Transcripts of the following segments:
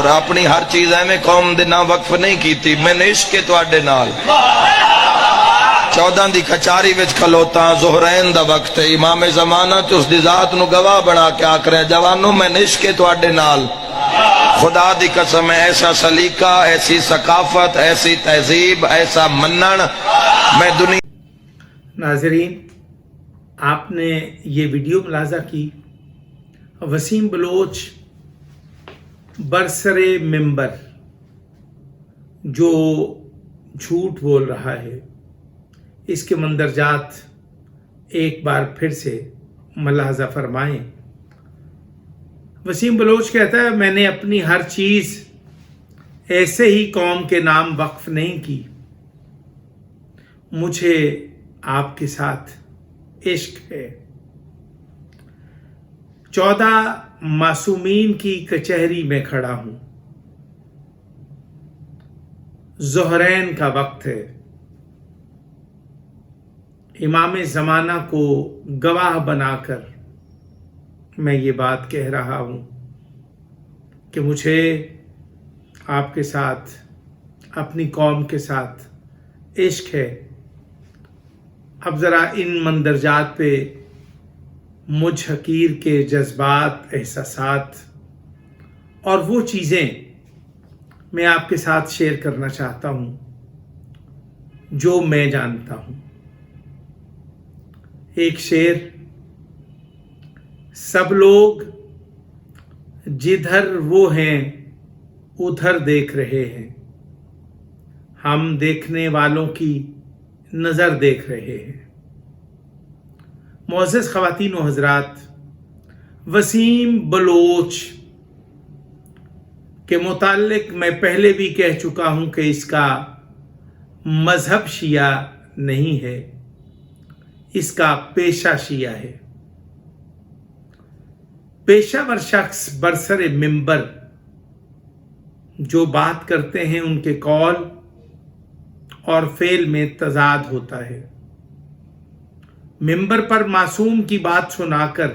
اور اپنی ہر چیز ایویں قوم دے نام وقف نہیں کیتی. میں نے عشق تواڈے نال 14 دی کچاری وچ کھلوتا. ظہرین دا وقت ہے. امام زمانہ تے اس دی ذات نو گواہ بنا کے آکھ رہے جوانو میں نے عشق تواڈے نال. خدا دی قسم ہے ایسا سلیقہ، ایسی ثقافت، ایسی تہذیب، ایسا منن میں دنیا. ناظرین، آپ نے یہ ویڈیو ملاحظہ کی. وسیم بلوچ برسر ممبر جو جھوٹ بول رہا ہے، اس کے مندرجات ایک بار پھر سے ملاحظہ فرمائیں. وسیم بلوچ کہتا ہے میں نے اپنی ہر چیز ایسے ہی قوم کے نام وقف نہیں کی، مجھے آپ کے ساتھ عشق ہے. 14 معصومین کی کچہری میں کھڑا ہوں. ظہرین کا وقت ہے. امام زمانہ کو گواہ بنا کر میں یہ بات کہہ رہا ہوں کہ مجھے آپ کے ساتھ، اپنی قوم کے ساتھ عشق ہے. اب ذرا ان مندرجات پہ مجھ حقیر کے جذبات، احساسات اور وہ چیزیں میں آپ کے ساتھ شیئر کرنا چاہتا ہوں جو میں جانتا ہوں. ایک شعر: سب لوگ جدھر وہ ہیں ادھر دیکھ رہے ہیں، ہم دیکھنے والوں کی نظر دیکھ رہے ہیں. معزز خواتین و حضرات، وسیم بلوچ کے متعلق میں پہلے بھی کہہ چکا ہوں کہ اس کا مذہب شیعہ نہیں ہے، اس کا پیشہ شیعہ ہے. پیشہ ور شخص برسر ممبر جو بات کرتے ہیں ان کے قول اور فعل میں تضاد ہوتا ہے. ممبر پر معصوم کی بات سنا کر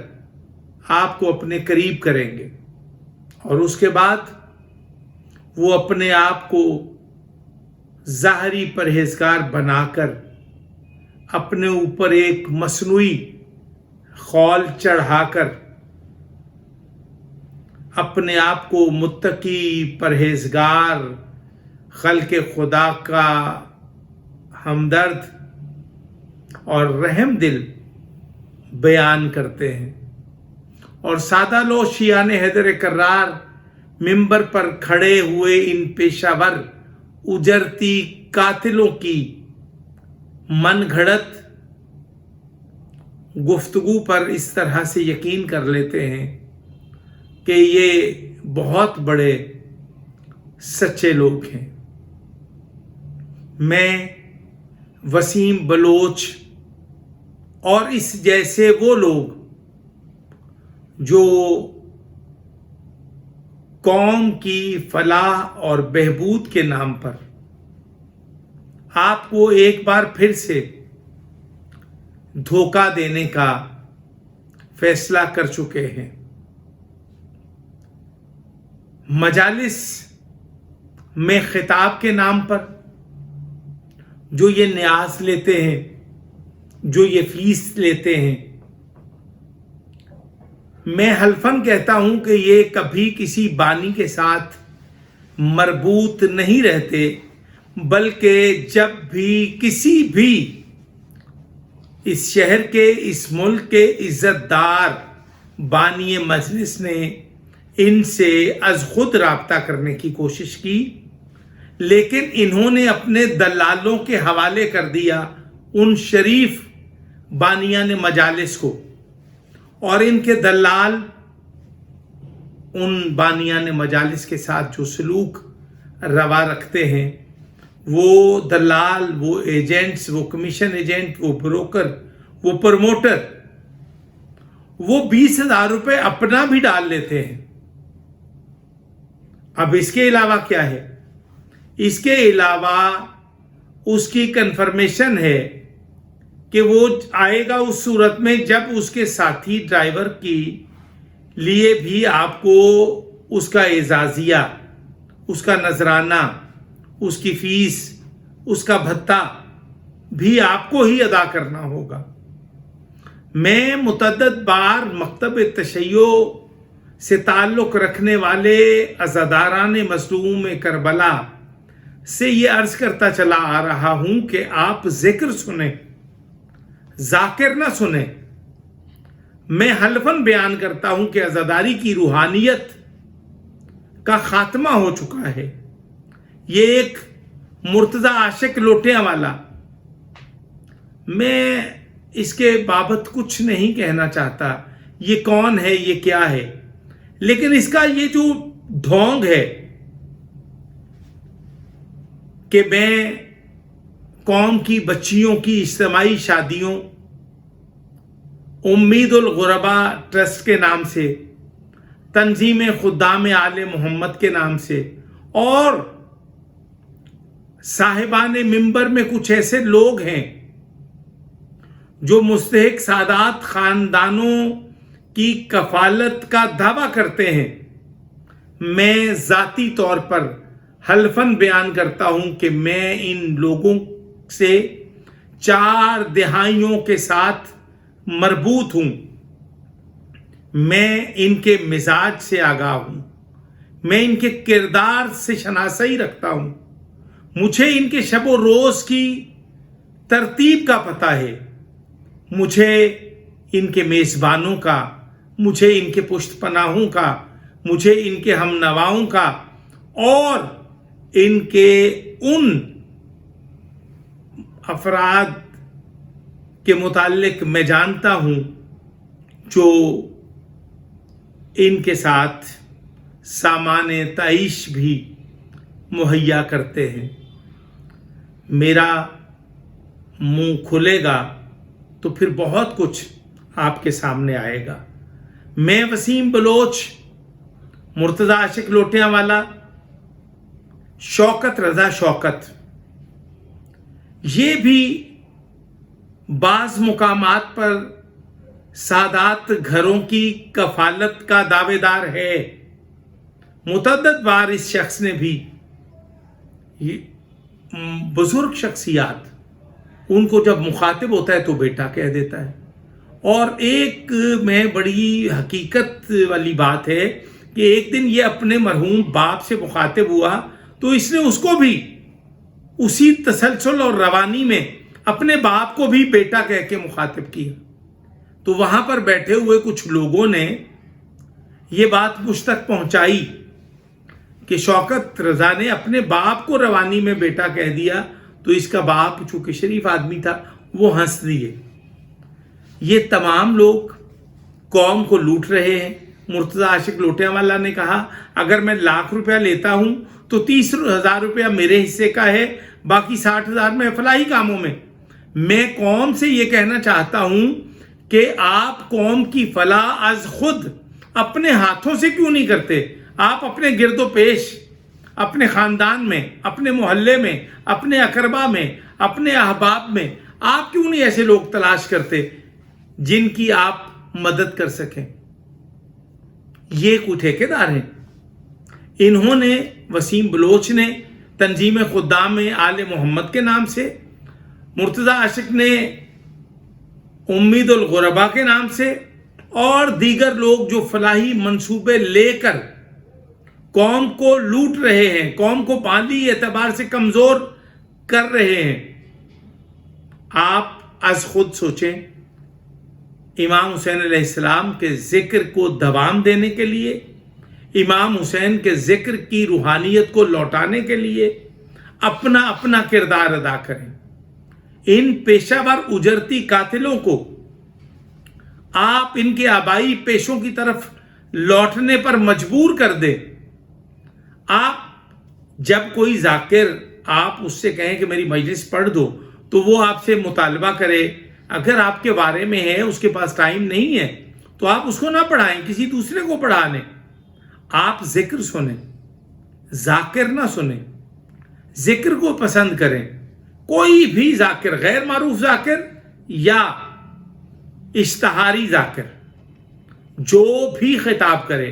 آپ کو اپنے قریب کریں گے اور اس کے بعد وہ اپنے آپ کو ظاہری پرہیزگار بنا کر اپنے اوپر ایک مصنوعی خول چڑھا کر اپنے آپ کو متقی، پرہیزگار، خلق خدا کا ہمدرد اور رحم دل بیان کرتے ہیں. اور سادہ لو شیعان حیدر کرار ممبر پر کھڑے ہوئے ان پیشہ ور اجرتی قاتلوں کی من گھڑت گفتگو پر اس طرح سے یقین کر لیتے ہیں کہ یہ بہت بڑے سچے لوگ ہیں. میں وسیم بلوچ اور اس جیسے وہ لوگ جو قوم کی فلاح اور بہبود کے نام پر آپ کو ایک بار پھر سے دھوکہ دینے کا فیصلہ کر چکے ہیں. مجالس میں خطاب کے نام پر جو یہ نیاز لیتے ہیں، جو یہ فیس لیتے ہیں، میں حلفاً کہتا ہوں کہ یہ کبھی کسی بانی کے ساتھ مربوط نہیں رہتے، بلکہ جب بھی کسی بھی اس شہر کے، اس ملک کے عزت دار بانی مجلس نے ان سے از خود رابطہ کرنے کی کوشش کی، لیکن انہوں نے اپنے دلالوں کے حوالے کر دیا ان شریف بانیان مجالس کو، اور ان کے دلال ان بانیان مجالس کے ساتھ جو سلوک روا رکھتے ہیں، وہ دلال، وہ ایجنٹس، وہ کمیشن ایجنٹ، وہ بروکر، وہ پروموٹر، وہ 20,000 روپے اپنا بھی ڈال لیتے ہیں. اب اس کے علاوہ کیا ہے؟ اس کے علاوہ اس کی کنفرمیشن ہے کہ وہ آئے گا اس صورت میں جب اس کے ساتھی ڈرائیور کی لیے بھی آپ کو اس کا اعزازیہ اس کا نذرانہ، اس کی فیس، اس کا بھتہ بھی آپ کو ہی ادا کرنا ہوگا۔ میں متعدد بار مکتب تشیع سے تعلق رکھنے والے عزاداران مظلوم کربلا سے یہ عرض کرتا چلا آ رہا ہوں کہ آپ ذکر سنیں، ذاکر نہ سنیں۔ میں حلفاً بیان کرتا ہوں کہ عزاداری کی روحانیت کا خاتمہ ہو چکا ہے۔ یہ ایک مرتضی عاشق لوٹیاں والا، میں اس کے بابت کچھ نہیں کہنا چاہتا، یہ کون ہے، یہ کیا ہے، لیکن اس کا یہ جو ڈھونگ ہے کہ میں قوم کی بچیوں کی اجتماعی شادیوں، امید الغرباء ٹرسٹ کے نام سے، تنظیم خدام آل محمد کے نام سے، اور صاحبان منبر میں کچھ ایسے لوگ ہیں جو مستحق سادات خاندانوں کی کفالت کا دعویٰ کرتے ہیں۔ میں ذاتی طور پر حلفاً بیان کرتا ہوں کہ میں ان لوگوں سے 4 دہائیوں کے ساتھ مربوط ہوں۔ میں ان کے مزاج سے آگاہ ہوں، میں ان کے کردار سے شناسائی رکھتا ہوں، مجھے ان کے شب و روز کی ترتیب کا پتہ ہے، مجھے ان کے میزبانوں کا، مجھے ان کے پشت پناہوں کا، مجھے ان کے ہم نواؤں کا، اور ان کے ان افراد کے متعلق میں جانتا ہوں جو ان کے ساتھ سامان تعیش بھی مہیا کرتے ہیں۔ میرا منہ کھلے گا تو پھر بہت کچھ آپ کے سامنے آئے گا۔ میں وسیم بلوچ، مرتضی عاشق لوٹیاں والا، شوکت رضا شوکت، یہ بھی بعض مقامات پر سادات گھروں کی کفالت کا دعوے دار ہے۔ متعدد بار اس شخص نے بھی، بزرگ شخصیات، ان کو جب مخاطب ہوتا ہے تو بیٹا کہہ دیتا ہے۔ اور ایک میں بڑی حقیقت والی بات ہے کہ ایک دن یہ اپنے مرحوم باپ سے مخاطب ہوا تو اس نے اس کو بھی اسی تسلسل اور روانی میں اپنے باپ کو بھی بیٹا کہہ کے مخاطب کیا۔ تو وہاں پر بیٹھے ہوئے کچھ لوگوں نے یہ بات مجھ تک پہنچائی کہ شوکت رضا نے اپنے باپ کو روانی میں بیٹا کہہ دیا، تو اس کا باپ چونکہ شریف آدمی تھا وہ ہنس دیے۔ یہ تمام لوگ قوم کو لوٹ رہے ہیں۔ مرتضی عاشق لوٹیاں والا نے کہا اگر میں 1,00,000 روپیہ لیتا ہوں تو 30,000 روپیہ میرے حصے کا ہے، باقی 60,000 میں فلاحی کاموں میں۔ میں قوم سے یہ کہنا چاہتا ہوں کہ آپ قوم کی فلاح از خود اپنے ہاتھوں سے کیوں نہیں کرتے؟ آپ اپنے گرد و پیش، اپنے خاندان میں، اپنے محلے میں، اپنے اقربا میں، اپنے احباب میں آپ کیوں نہیں ایسے لوگ تلاش کرتے جن کی آپ مدد کر سکیں؟ یہ کوئی ٹھیکیدار ہیں؟ انہوں نے، وسیم بلوچ نے تنظیم خدام آل محمد کے نام سے، مرتضی عاشق نے امید الغرباء کے نام سے، اور دیگر لوگ جو فلاحی منصوبے لے کر قوم کو لوٹ رہے ہیں، قوم کو مالی اعتبار سے کمزور کر رہے ہیں۔ آپ از خود سوچیں، امام حسین علیہ السلام کے ذکر کو دوام دینے کے لیے، امام حسین کے ذکر کی روحانیت کو لوٹانے کے لیے اپنا اپنا کردار ادا کریں۔ ان پیشہ ور اجرتی قاتلوں کو آپ ان کے آبائی پیشوں کی طرف لوٹنے پر مجبور کر دیں۔ آپ جب کوئی ذاکر، آپ اس سے کہیں کہ میری مجلس پڑھ دو، تو وہ آپ سے مطالبہ کرے، اگر آپ کے بارے میں ہے، اس کے پاس ٹائم نہیں ہے تو آپ اس کو نہ پڑھائیں، کسی دوسرے کو پڑھا لیں۔ آپ ذکر سنیں، ذاکر نہ سنیں، ذکر کو پسند کریں۔ کوئی بھی ذاکر، غیر معروف ذاکر یا اشتہاری ذاکر، جو بھی خطاب کرے،